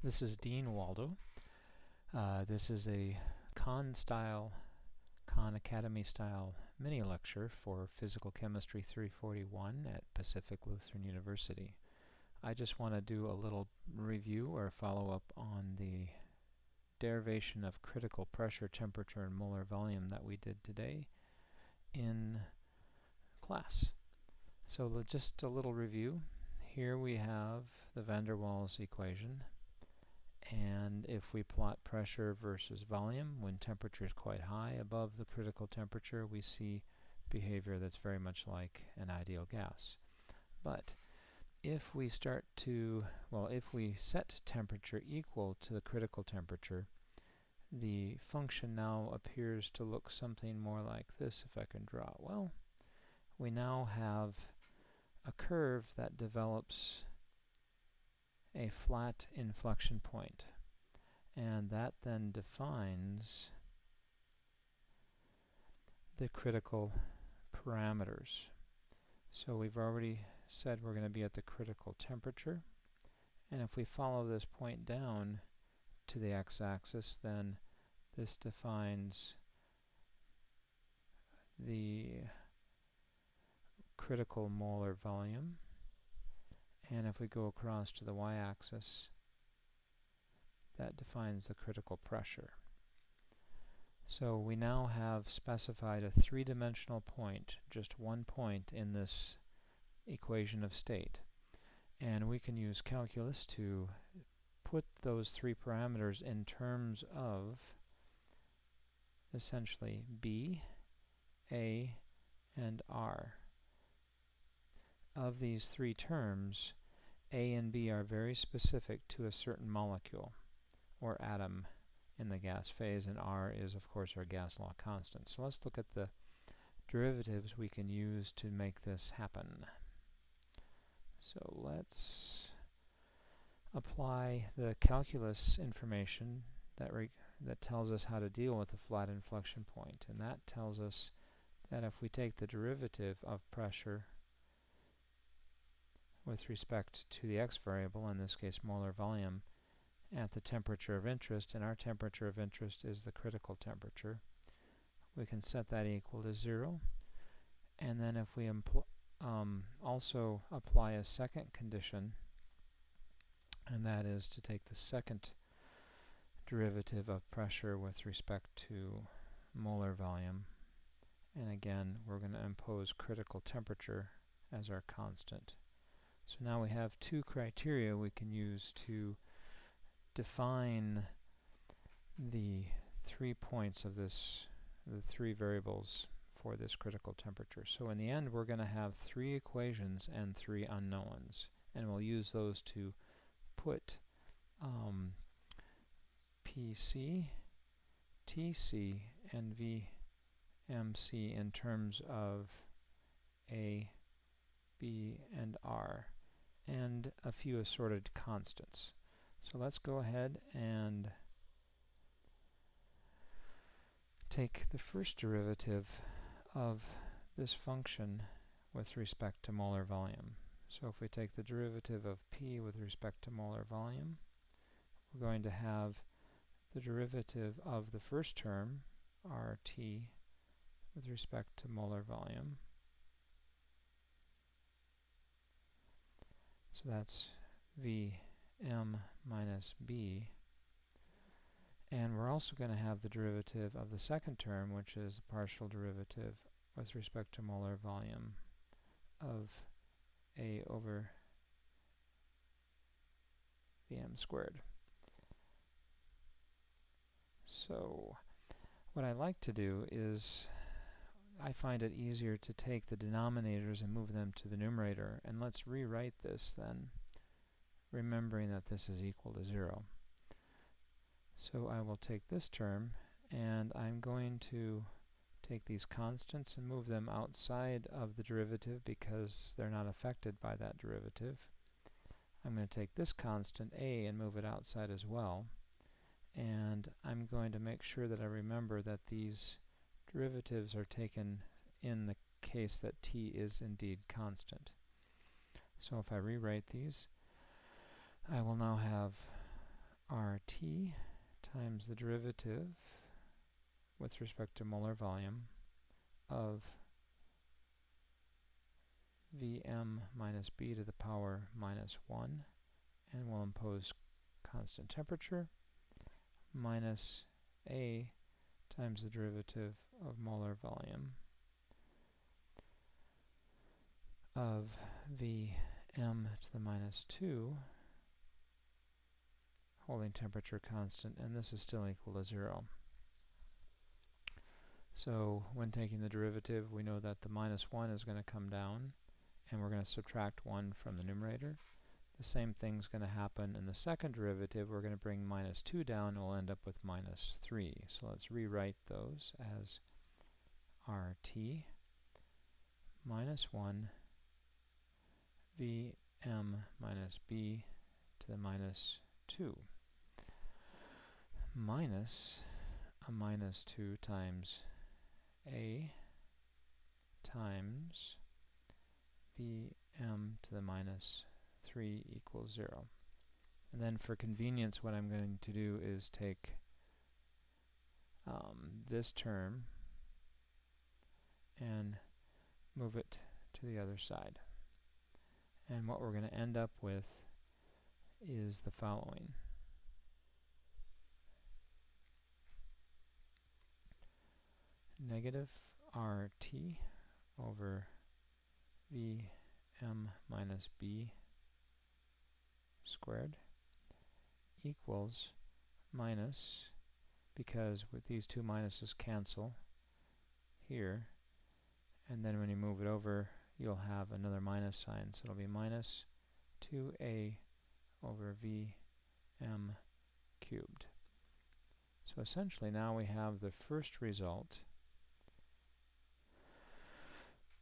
This is Dean Waldo. This is a Khan Academy style mini lecture for Physical Chemistry 341 at Pacific Lutheran University. I just want to do a little review or follow up on the derivation of critical pressure, temperature, and molar volume that we did today in class. So just a little review. Here we have the van der Waals equation. And if we plot pressure versus volume, when temperature is quite high above the critical temperature, we see behavior that's very much like an ideal gas. But if we set temperature equal to the critical temperature, the function now appears to look something more like this, if I can draw it well. We now have a curve that develops a flat inflection point, and that then defines the critical parameters. So we've already said we're going to be at the critical temperature, and if we follow this point down to the x-axis, then this defines the critical molar volume. And if we go across to the y-axis, that defines the critical pressure. So we now have specified a three-dimensional point, just one point in this equation of state. And we can use calculus to put those three parameters in terms of essentially B, A, and R. Of these three terms, A and B are very specific to a certain molecule or atom in the gas phase, and R is, of course, our gas law constant. So let's look at the derivatives we can use to make this happen. So let's apply the calculus information that tells us how to deal with a flat inflection point, and that tells us that if we take the derivative of pressure with respect to the x variable, in this case molar volume, at the temperature of interest, and our temperature of interest is the critical temperature, we can set that equal to 0. And then if we also apply a second condition, and that is to take the second derivative of pressure with respect to molar volume, and again we're going to impose critical temperature as our constant. So now we have two criteria we can use to define the 3 points of this, the three variables for this critical temperature. So in the end, we're going to have three equations and three unknowns, and we'll use those to put PC, TC, and VMC in terms of A, B, and R, and a few assorted constants. So let's go ahead and take the first derivative of this function with respect to molar volume. So if we take the derivative of P with respect to molar volume, we're going to have the derivative of the first term, RT, with respect to molar volume. So that's Vm minus B. And we're also going to have the derivative of the second term, which is the partial derivative with respect to molar volume of A over Vm squared. So what I like to do is I find it easier to take the denominators and move them to the numerator, and let's rewrite this then, remembering that this is equal to 0. So I will take this term, and I'm going to take these constants and move them outside of the derivative because they're not affected by that derivative. I'm going to take this constant A and move it outside as well, and I'm going to make sure that I remember that these derivatives are taken in the case that t is indeed constant. So if I rewrite these, I will now have RT times the derivative with respect to molar volume of Vm minus b to the power minus 1, and we'll impose constant temperature, minus A times the derivative of molar volume of Vm to the minus 2, holding temperature constant, and this is still equal to 0. So when taking the derivative, we know that the minus 1 is going to come down, and we're going to subtract 1 from the numerator. The same thing's going to happen in the second derivative. We're going to bring minus 2 down, and we'll end up with minus 3. So let's rewrite those as RT minus 1 Vm minus b to the minus 2 minus a minus 2 times A times Vm to the minus 3 equals 0. And then for convenience, what I'm going to do is take this term and move it to the other side. And what we're going to end up with is the following. Negative RT over Vm minus b squared equals minus, because with these two minuses cancel here, and then when you move it over, you'll have another minus sign, so it'll be minus 2a over Vm cubed. So essentially now we have the first result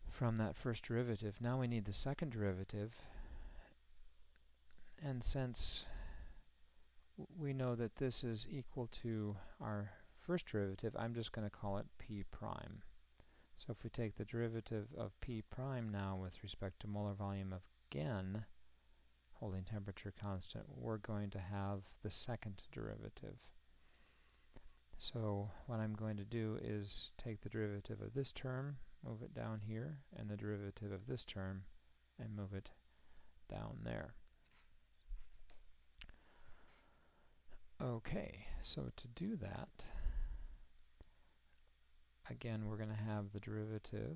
from that first derivative. Now we need the second derivative, and since we know that this is equal to our first derivative, I'm just going to call it p prime. So if we take the derivative of p prime now with respect to molar volume of again, holding temperature constant, we're going to have the second derivative. So what I'm going to do is take the derivative of this term, move it down here, and the derivative of this term, and move it down there. Okay, so to do that, again, we're going to have the derivative.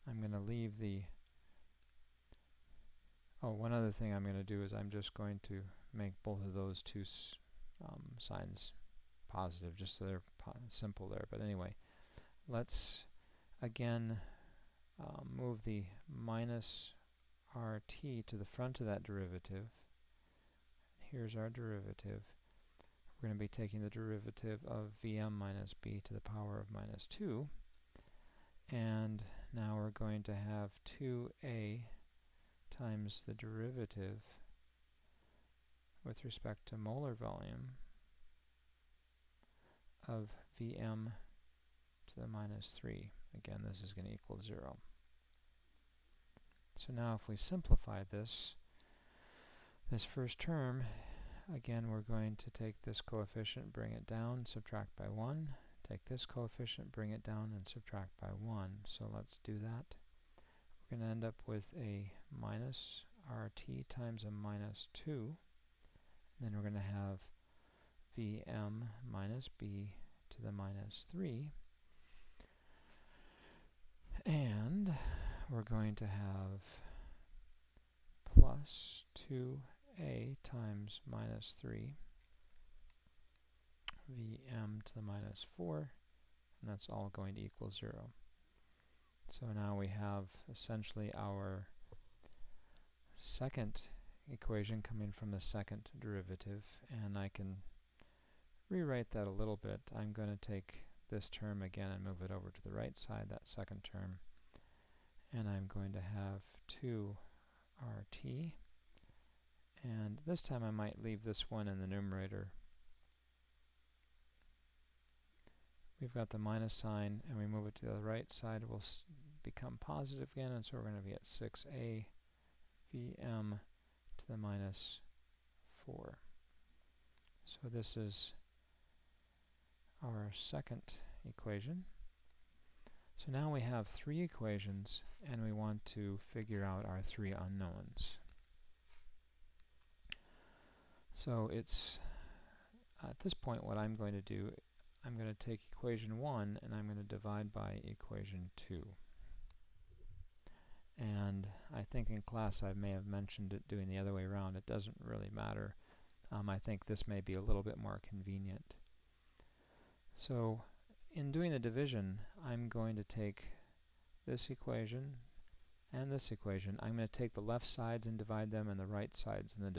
I'm going to leave the... Oh, one other thing I'm going to do is I'm just going to make both of those two signs positive, just so they're simple there. But anyway, let's again move the minus RT to the front of that derivative. Here's our derivative. We're going to be taking the derivative of Vm minus b to the power of minus 2. And now we're going to have 2a times the derivative with respect to molar volume of Vm to the minus 3. Again, this is going to equal 0. So now if we simplify this first term, again, we're going to take this coefficient, bring it down, subtract by 1. Take this coefficient, bring it down, and subtract by 1. So let's do that. We're going to end up with a minus RT times a minus 2. And then we're going to have Vm minus b to the minus 3. And we're going to have plus 2a times minus 3 Vm to the minus 4, and that's all going to equal 0. So now we have essentially our second equation coming from the second derivative, and I can rewrite that a little bit. I'm going to take this term again and move it over to the right side, that second term, and I'm going to have 2RT, and this time I might leave this one in the numerator. We've got the minus sign, and we move it to the right side, it will become positive again, and so we're going to be at 6a Vm to the minus 4. So this is our second equation. So now we have three equations, and we want to figure out our three unknowns. So it's at this point what I'm going to do, I'm going to take equation 1 and I'm going to divide by equation 2. And I think in class I may have mentioned it doing the other way around. It doesn't really matter. I think this may be a little bit more convenient. So in doing the division, I'm going to take this equation and this equation. I'm going to take the left sides and divide them, and the right sides and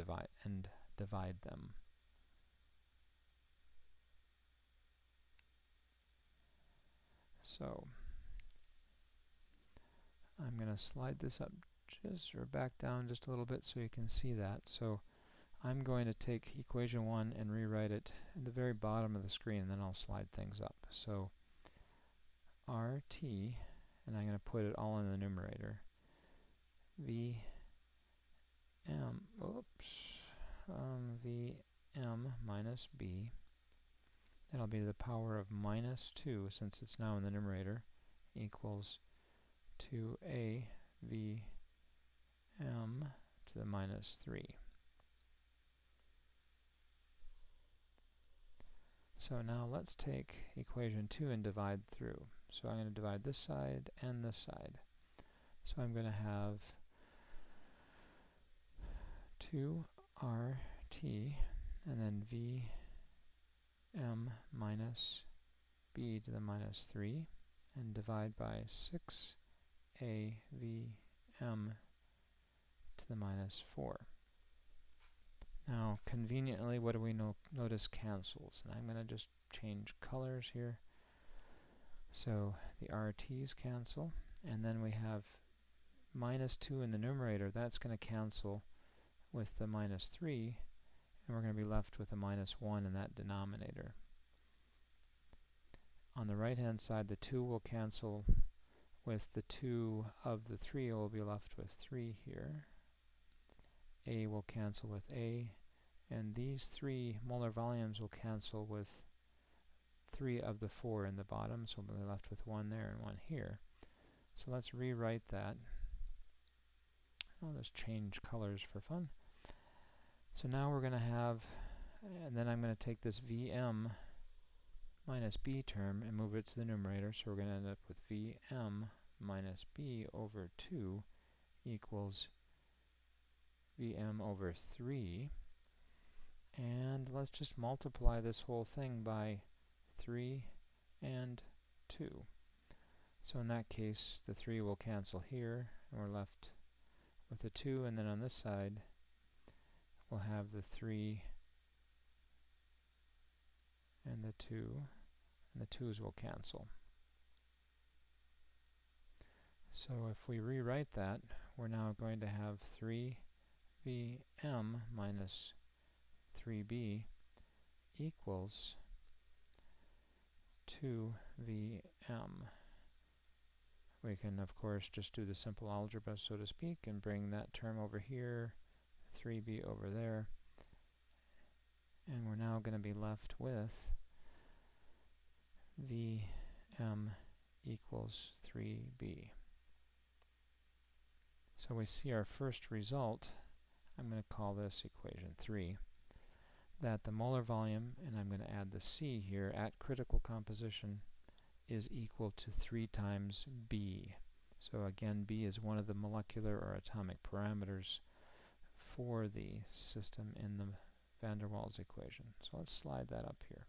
divide them. So I'm going to slide this up or back down just a little bit so you can see that. So I'm going to take equation 1 and rewrite it at the very bottom of the screen, and then I'll slide things up. So RT, and I'm going to put it all in the numerator, VM minus B, that'll be the power of minus 2, since it's now in the numerator, equals 2a VM to the minus 3. So now let's take equation 2 and divide through. So I'm going to divide this side and this side. So I'm going to have 2RT and then VM minus B to the minus 3, and divide by 6a VM to the minus 4. Now, conveniently, what do we notice cancels? And I'm going to just change colors here. So the RTs cancel, and then we have minus 2 in the numerator. That's going to cancel with the minus 3, and we're going to be left with a minus 1 in that denominator. On the right-hand side, the 2 will cancel with the 2 of the 3. We'll be left with 3 here. A will cancel with A, and these 3 molar volumes will cancel with 3 of the 4 in the bottom, so we'll be left with 1 there and 1 here. So let's rewrite that. I'll just change colors for fun. So now we're going to have, and then I'm going to take this VM minus B term and move it to the numerator, so we're going to end up with VM minus B over 2 equals VM over 3. And let's just multiply this whole thing by 3 and 2. So in that case, the 3 will cancel here, and we're left with the 2, and then on this side, we'll have the 3 and the 2, and the 2's will cancel. So if we rewrite that, we're now going to have 3VM minus 3b equals 2VM. We can, of course, just do the simple algebra, so to speak, and bring that term over here, 3b over there, and we're now going to be left with VM equals 3b. So we see our first result. I'm going to call this equation 3, that the molar volume, and I'm going to add the C here, at critical composition is equal to 3 times B. So again, B is one of the molecular or atomic parameters for the system in the van der Waals equation. So let's slide that up here.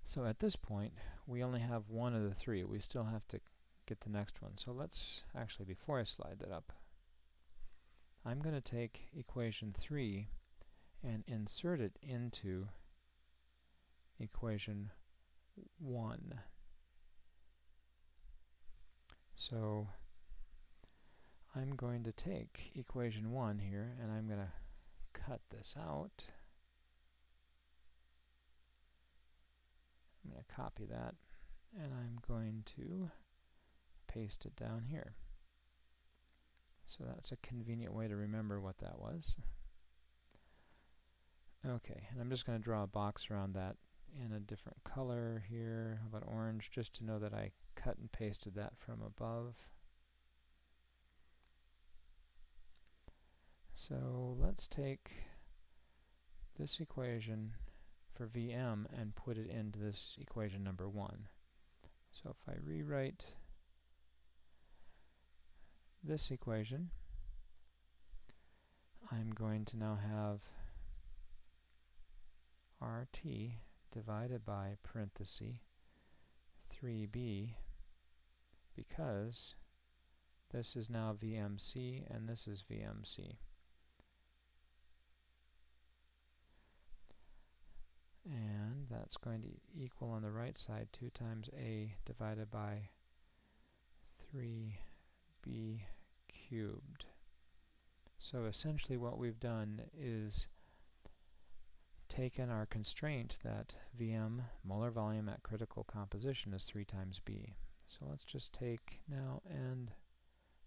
So at this point, we only have one of the 3. We still have to get the next one. So let's, actually, before I slide that up, I'm going to take equation 3 and insert it into equation 1. So I'm going to take equation 1 here, and I'm going to cut this out. I'm going to copy that, and I'm going to paste it down here. So that's a convenient way to remember what that was. Okay, and I'm just going to draw a box around that in a different color here. How about orange, just to know that I cut and pasted that from above. So let's take this equation for Vm and put it into this equation number 1. So if I rewrite this equation, I'm going to now have RT divided by parenthesis 3b, because this is now VMC and this is VMC. And that's going to equal on the right side 2 times A divided by 3b cubed. So essentially what we've done is taken our constraint that Vm, molar volume at critical composition, is 3 times B. So let's just take now and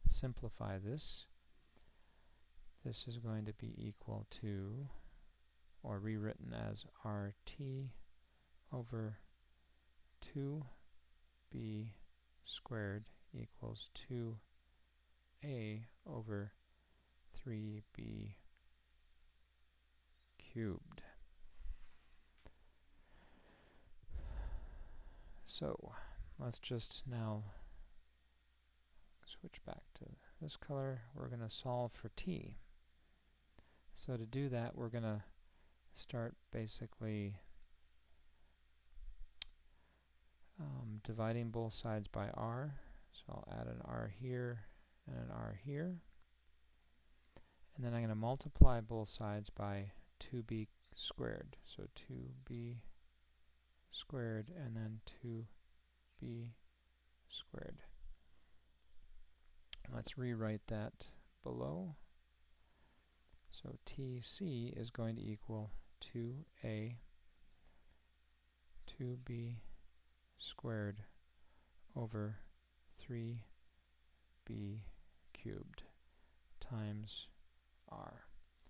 simplify this. This is going to be equal to, or rewritten as RT over 2b squared equals 2a over 3b cubed. So let's just now switch back to this color. We're going to solve for t. So to do that, we're going to start basically dividing both sides by r. So I'll add an r here and an r here. And then I'm going to multiply both sides by 2b squared. So 2b squared and then 2b squared. Let's rewrite that below. So TC is going to equal 2a 2b squared over 3b cubed times r.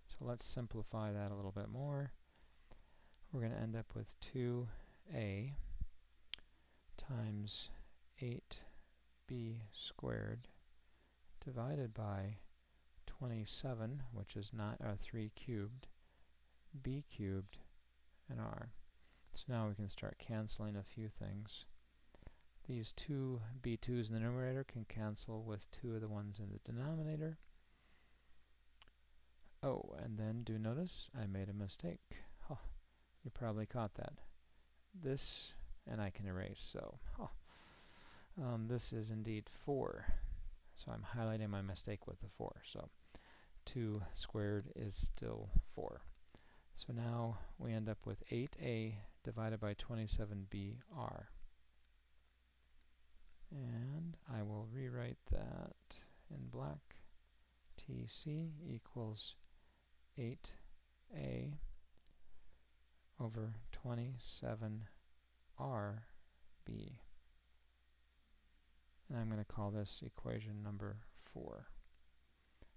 So let's simplify that a little bit more. We're going to end up with 2a times 8b squared divided by 27, which is 3 cubed, b cubed, and r. So now we can start canceling a few things. These two b2's in the numerator can cancel with 2 of the ones in the denominator. Oh, and then do notice I made a mistake. Oh, you probably caught that. This, and I can erase, so this is indeed 4. So I'm highlighting my mistake with the 4. So 2 squared is still 4. So now we end up with 8a divided by 27br. And I will rewrite that in black. TC equals 8a over 27rb. And I'm going to call this equation number 4.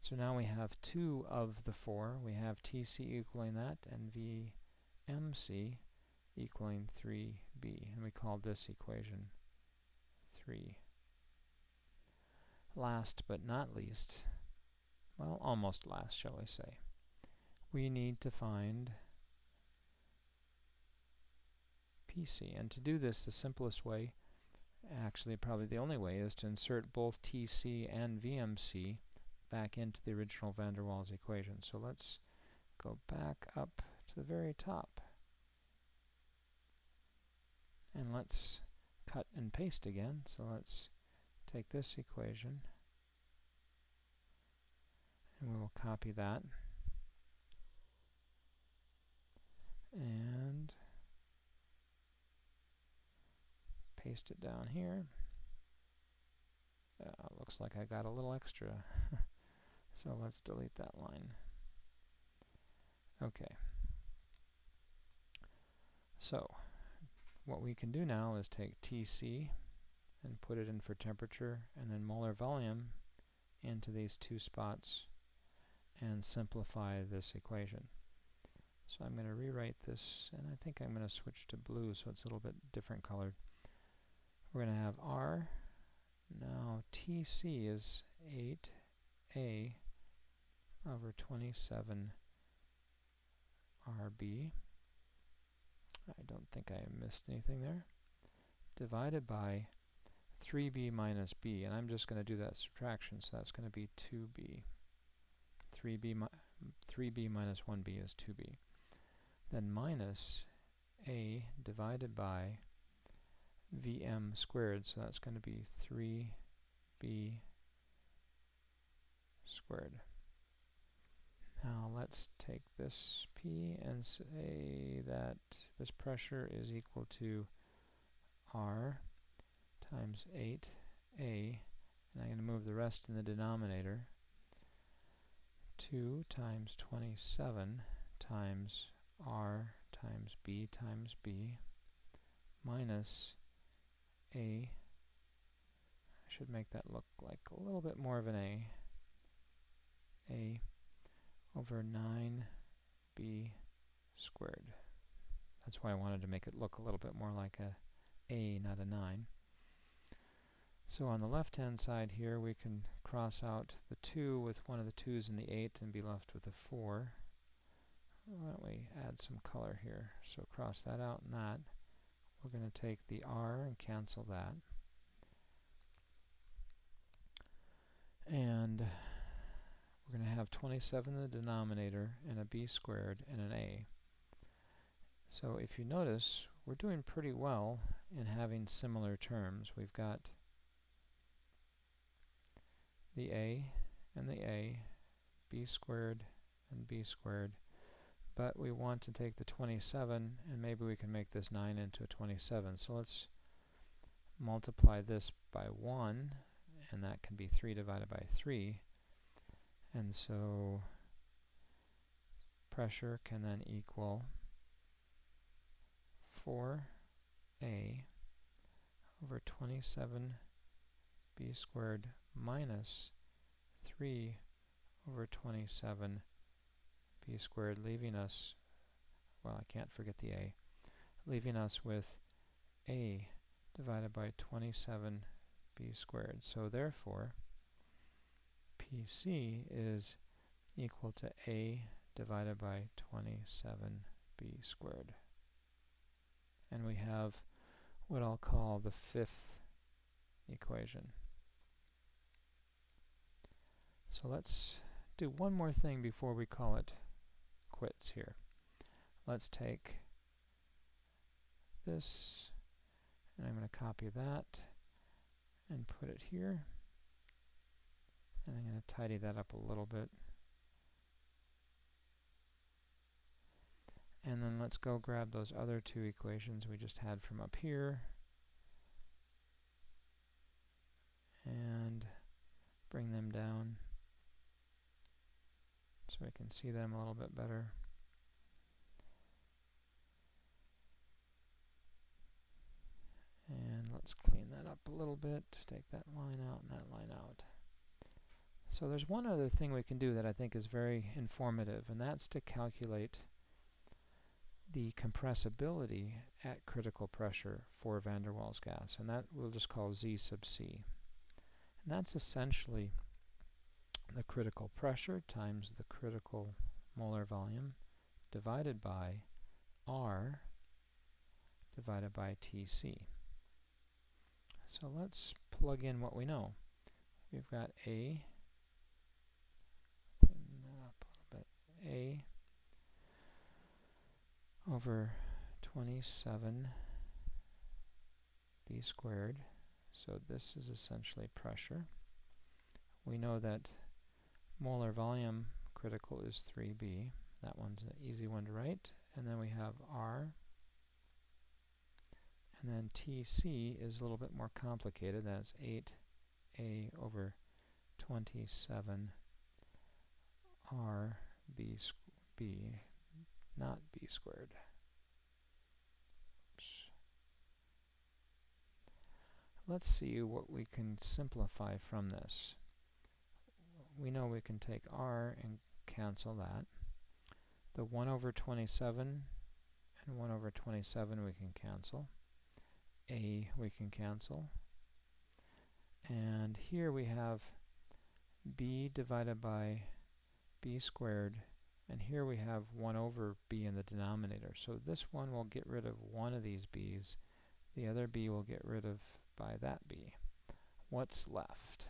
So now we have 2 of the 4. We have TC equaling that and VMC equaling 3b. And we call this equation 3. Last but not least, well, almost last, shall we say, we need to find PC. And to do this, the simplest way, actually probably the only way, is to insert both TC and VMC back into the original van der Waals equation. So let's go back up to the very top. And let's cut and paste again. So let's take this equation and we will copy that and paste it down here. Looks like I got a little extra. So let's delete that line. Okay. So what we can do now is take TC and put it in for temperature, and then molar volume into these 2 spots and simplify this equation. So I'm going to rewrite this, and I think I'm going to switch to blue so it's a little bit different colored. We're going to have R. Now TC is 8A over 27 RB. I don't think I missed anything there. Divided by 3b minus b, and I'm just going to do that subtraction, so that's going to be 2b. 3b minus 1b is 2b. Then minus a divided by vm squared, so that's going to be 3b squared. Now let's take this p and say that this pressure is equal to R times 8a, and I'm going to move the rest in the denominator. 2 times 27 times R times B minus a, I should make that look like a little bit more of an a over 9b squared. That's why I wanted to make it look a little bit more like a, not a 9. So on the left-hand side here, we can cross out the 2 with one of the 2's in the 8 and be left with a 4. Why don't we add some color here? So cross that out and that. We're going to take the R and cancel that. And we're going to have 27 in the denominator and a b squared and an a. So if you notice, we're doing pretty well in having similar terms. We've got the a and the a, b squared and b squared, but we want to take the 27 and maybe we can make this 9 into a 27. So let's multiply this by 1, and that can be 3 divided by 3. And so pressure can then equal 4a over 27 b squared minus 3 over 27 b squared, leaving us, well, I can't forget the a, leaving us with a divided by 27 b squared. So therefore, PC is equal to a divided by 27b squared. And we have what I'll call the fifth equation. So let's do one more thing before we call it quits here. Let's take this, and I'm going to copy that and put it here. And I'm going to tidy that up a little bit. And then let's go grab those other two equations we just had from up here and bring them down so we can see them a little bit better. And let's clean that up a little bit, take that line out and that line out. So there's one other thing we can do that I think is very informative, and that's to calculate the compressibility at critical pressure for van der Waals gas, and that we'll just call Z sub C. And that's essentially the critical pressure times the critical molar volume divided by R divided by TC. So let's plug in what we know. We've got A, clean that up a little bit, A over 27 b squared. So this is essentially pressure. We know that molar volume critical is 3b. That one's an easy one to write. And then we have R. And then TC is a little bit more complicated. That's 8a over 27 R b, not b squared. Oops. Let's see what we can simplify from this. We know we can take R and cancel that. The 1 over 27 and 1 over 27 we can cancel. A we can cancel. And here we have b divided by b squared, and here we have 1 over b in the denominator. So this one will get rid of one of these b's. The other b will get rid of by that b. What's left?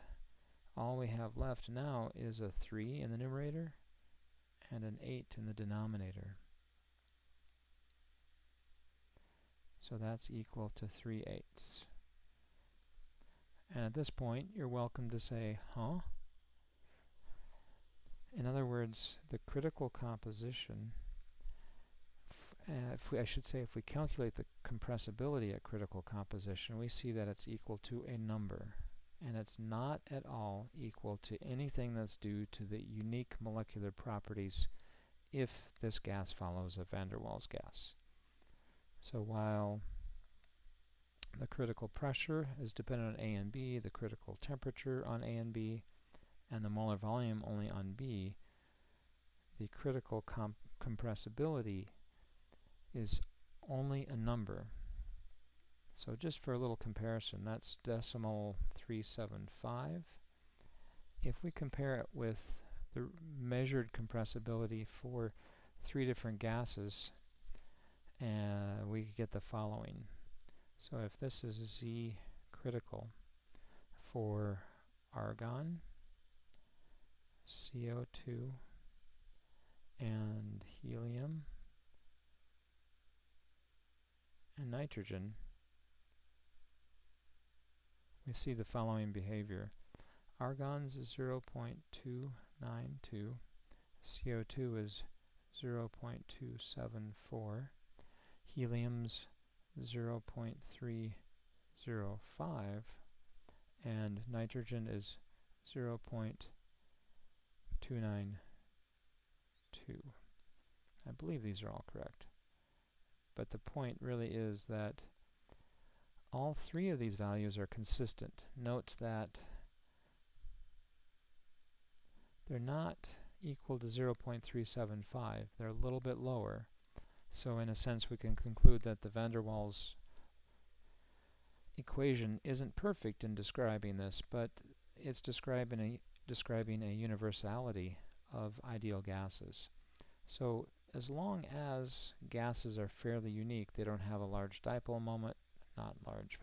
All we have left now is a 3 in the numerator and an 8 in the denominator. So that's equal to 3/8. And at this point, you're welcome to say, huh? In other words, the critical composition, if we calculate the compressibility at critical composition, we see that it's equal to a number. And it's not at all equal to anything that's due to the unique molecular properties if this gas follows a van der Waals gas. So while the critical pressure is dependent on A and B, the critical temperature on A and B, and the molar volume only on B, the critical compressibility is only a number. So just for a little comparison, that's decimal 375. If we compare it with the measured compressibility for 3 different gases, we get the following. So if this is Z critical for argon, CO2, and helium, and nitrogen, we see the following behavior. Argon's is 0.292, CO2 is 0.274, helium's 0.305, and nitrogen is 0.292. I believe these are all correct. But the point really is that all 3 of these values are consistent. Note that they're not equal to 0.375. They're a little bit lower. So in a sense, we can conclude that the van der Waals equation isn't perfect in describing this, but it's describing a universality of ideal gases. So as long as gases are fairly unique, they don't have a large dipole moment, not large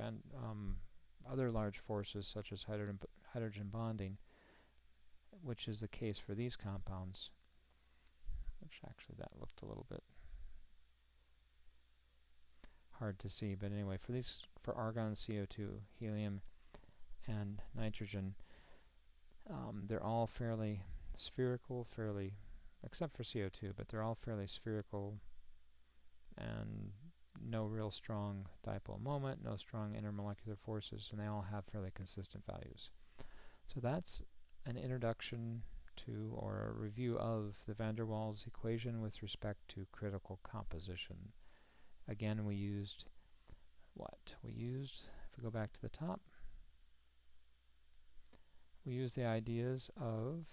other large forces such as hydrogen bonding, which is the case for these compounds, which actually that looked a little bit hard to see, but anyway, for argon, CO2, helium, and nitrogen, they're all fairly spherical, except for CO2, but they're all fairly spherical and no real strong dipole moment, no strong intermolecular forces, and they all have fairly consistent values. So that's an introduction to, or a review of, the van der Waals equation with respect to critical composition. Again, we used what? If we go back to the top, we used the ideas of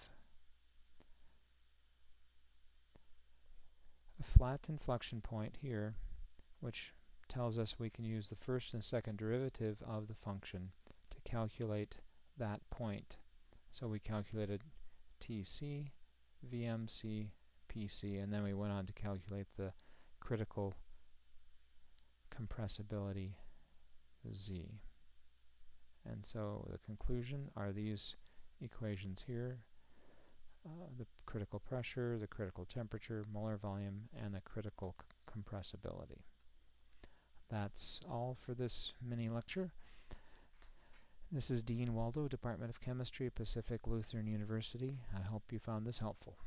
a flat inflection point here, which tells us we can use the first and second derivative of the function to calculate that point. So we calculated Tc, Vmc, Pc, and then we went on to calculate the critical compressibility Z. And so the conclusion are these equations here, the critical pressure, the critical temperature, molar volume, and the critical compressibility. That's all for this mini lecture. This is Dean Waldo, Department of Chemistry, Pacific Lutheran University. I hope you found this helpful.